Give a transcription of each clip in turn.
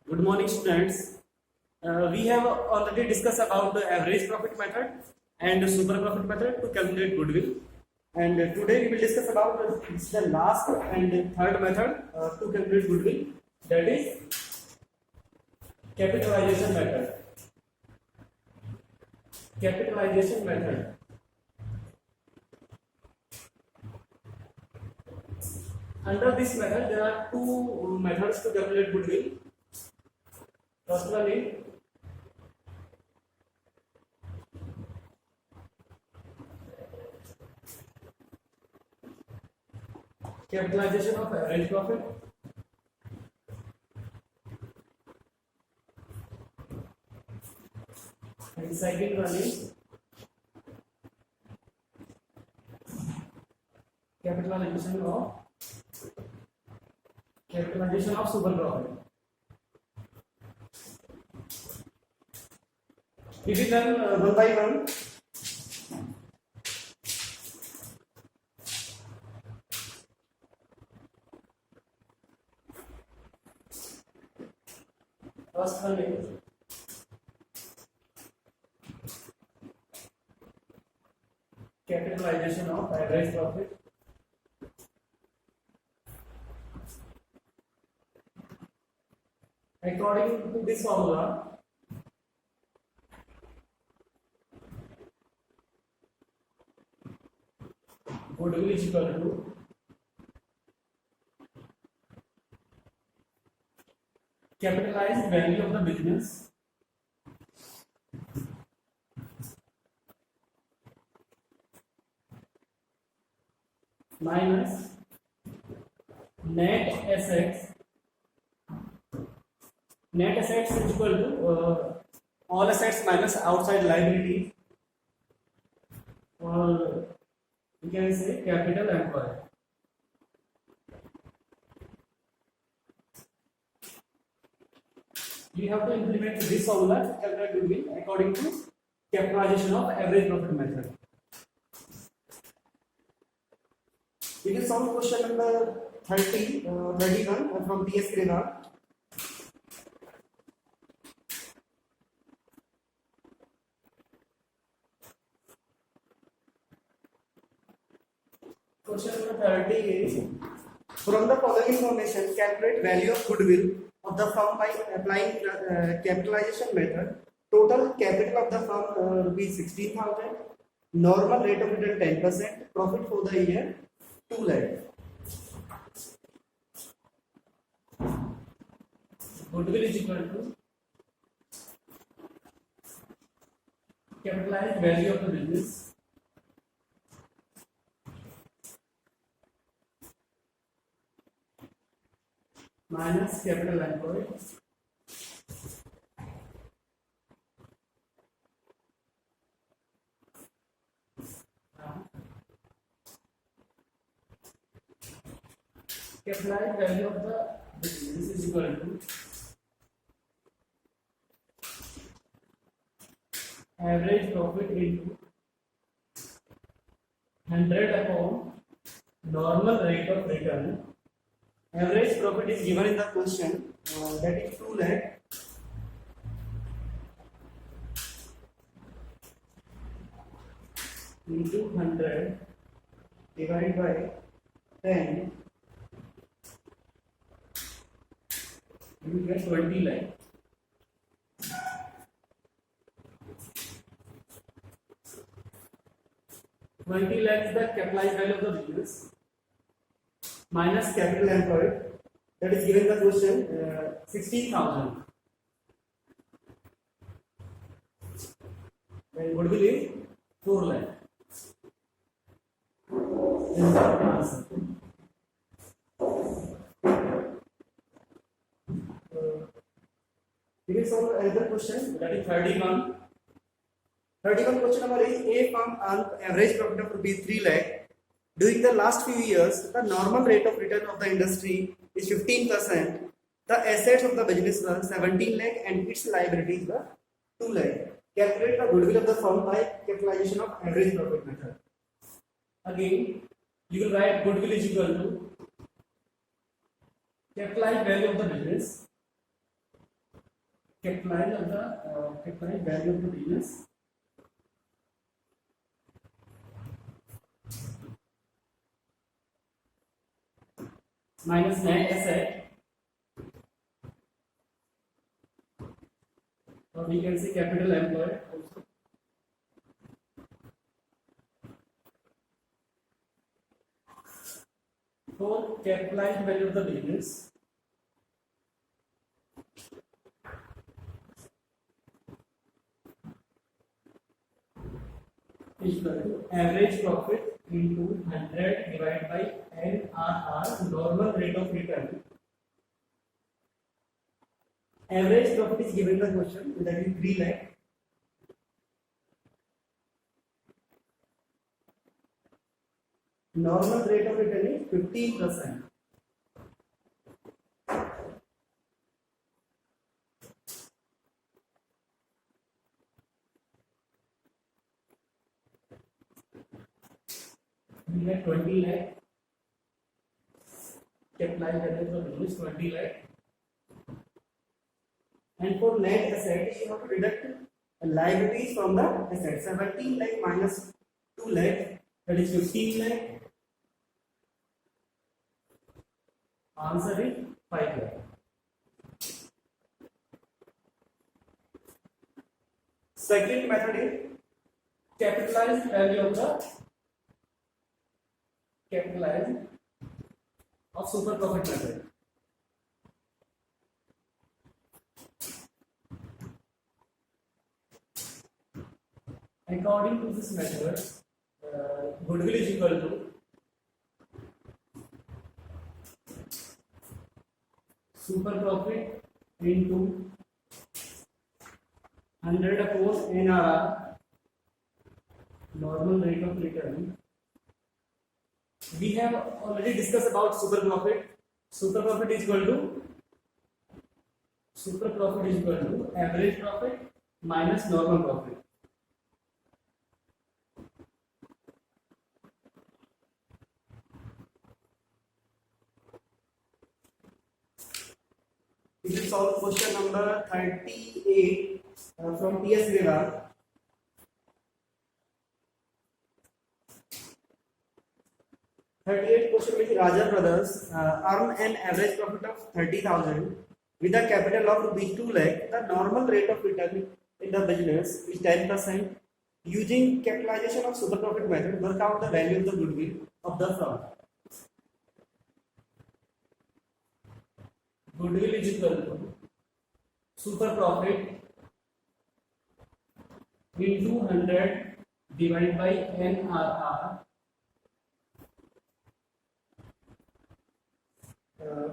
Good morning, students. We have already discussed about the average profit method and the super profit method to calculate goodwill. And today we will discuss about the last and third method to calculate goodwill. That is capitalization method. Capitalization method. Under this method, there are two methods to calculate goodwill. First one is capitalization of average profit. And second one is capitalization of super profit. It is done one by one. First one is capitalization of average profit. According to this formula, goodwill is equal to capitalized value of the business minus net assets. Net assets is equal to all assets minus outside liability, or we can say capital employed. We have to implement this formula to calculate goodwill according to capitalization of average profit method. We will solve question number 31 from PS Renard. Question number 30 is, from the following information, calculate value of goodwill of the firm by applying capitalization method. Total capital of the firm rupees 16,000. Normal rate of return 10%. Profit for the year 2 lakh. Goodwill is equal to capitalized value of the business minus capital employed capitalized value of the business is equal to average profit into 100 upon normal rate of return. Average profit is given in the question, that is 2 lakh into 100 divided by 10, you will get 20 lakh. $20 lakh is the capitalized value of the business minus capital employed, that is given in the question, 16,000. And goodwill is 4 lakh. This is our answer. We will solve another question, that is 31. 31 question number is, a firm earned average profit of rupees 3 lakh. During the last few years, the normal rate of return of the industry is 15%. The assets of the business were 17 lakh and its liabilities were 2 lakh. Calculate the goodwill of the firm by capitalization of average profit method. Again, you will write goodwill is equal to capitalized value of the business capitalized of the capitalized value of the business minus net asset, or we can say capital employed also. For capitalized value of the business is equal to average profit into 100 divided by NRR, normal rate of return. Average profit is given in the question, that is 3 lakh. Normal rate of return is 15%. We have 20 lakh. Capitalized value of the business 20 lakh. And for net asset, you have to deduct liabilities from the asset. 17 lakh minus 2 lakh, that is 15 lakh. Answer is 5 lakh. Second method is capitalized value of the super profit method. According to this method, goodwill is equal to super profit into 100 upon NRR, normal rate of return. We have already discussed about super profit. Super profit is equal to average profit minus normal profit. We will solve question number 38 from T.S. Veda. Question with Raja Brothers earn an average profit of 30,000 with a capital of rupees 2 lakh. The normal rate of return in the business is 10%. Using capitalization of super profit method, work out the value of the goodwill of the firm. Goodwill is equal to super profit into 100 divided by NRR.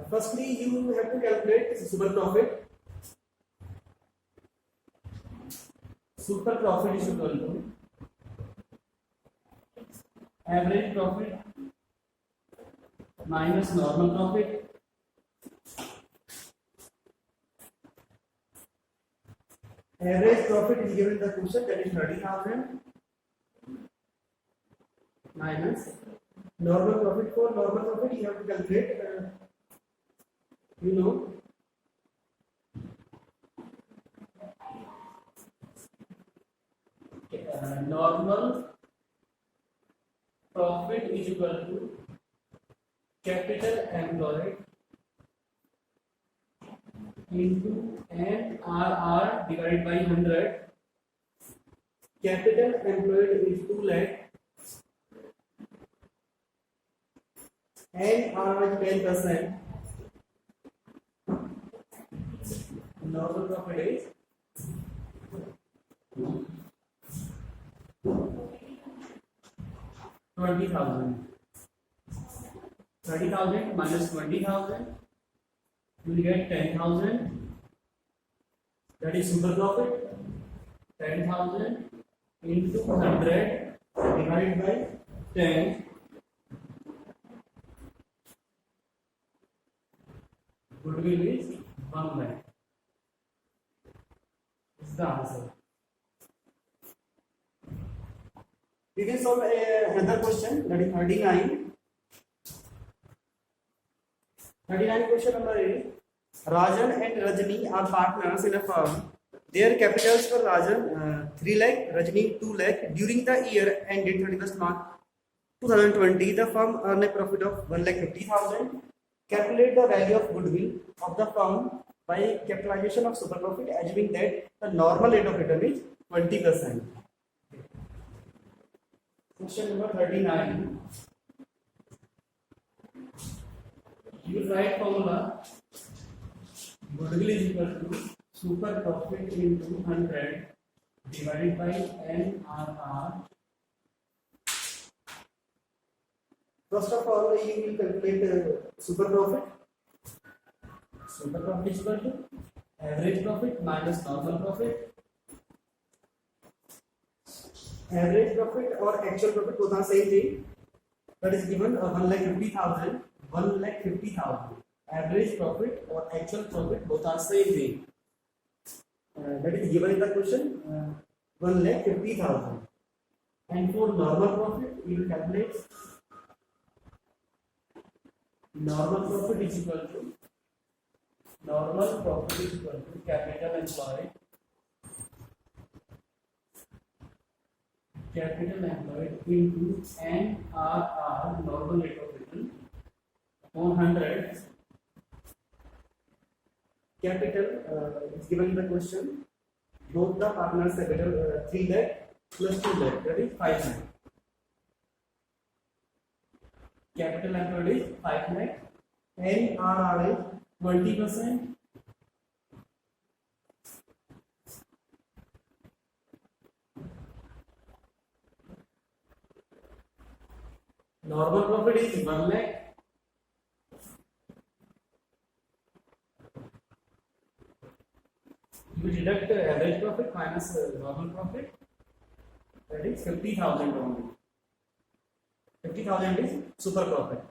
Firstly, you have to calculate super profit. Super profit is equal to average profit minus normal profit. Average profit is given in the question, that is 30,000 minus normal profit. For normal profit, you have to calculate, normal profit is equal to capital employed into NRR divided by 100. Capital employed is 2 lakh. NRR is 10%. Normal profit is 20,000. 30,000 minus 20,000. You will get 10,000. That is super profit. 10,000 into 100 divided by 10. Goodwill is 1 lakh. This is the answer. We will solve another question, that is 39. 39 question number 8. Rajan and Rajni are partners in a firm. Their capitals for Rajan 3 lakh, Rajni 2 lakh. During the year ended 31st March 2020, the firm earned a profit of 1,50,000. Calculate the value of goodwill of the firm by capitalization of super profit, assuming that the normal rate of return is 20%. Question number 39. You will write formula goodwill is equal to super profit into 100 divided by NRR. First of all, you will calculate super profit. Super profit is equal to average profit minus normal profit. Average profit or actual profit both are same thing. That is given 1,50,000. 1,50,000. Average profit or actual profit both are same thing. That is given in the question 1,50,000. And for normal profit, you will calculate normal profit is equal to capital employed into NRR, normal rate of return, upon 100. Capital is given in the question. Both the partners capital 3 lakh plus 2 lakh, that is 5 lakh. Capital employed is 5 lakh. NRR is 20%. Normal profit is 1 lakh. You deduct average profit minus normal profit, that is 50,000 only. 50,000 is super profit.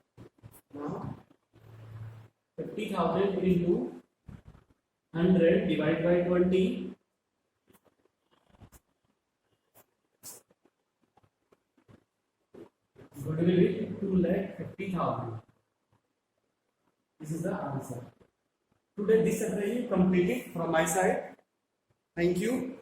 Now 50,000 into 100 divided by 20. Goodwill is 2,50,000. This is the answer. Today this exercise is completed from my side. Thank you.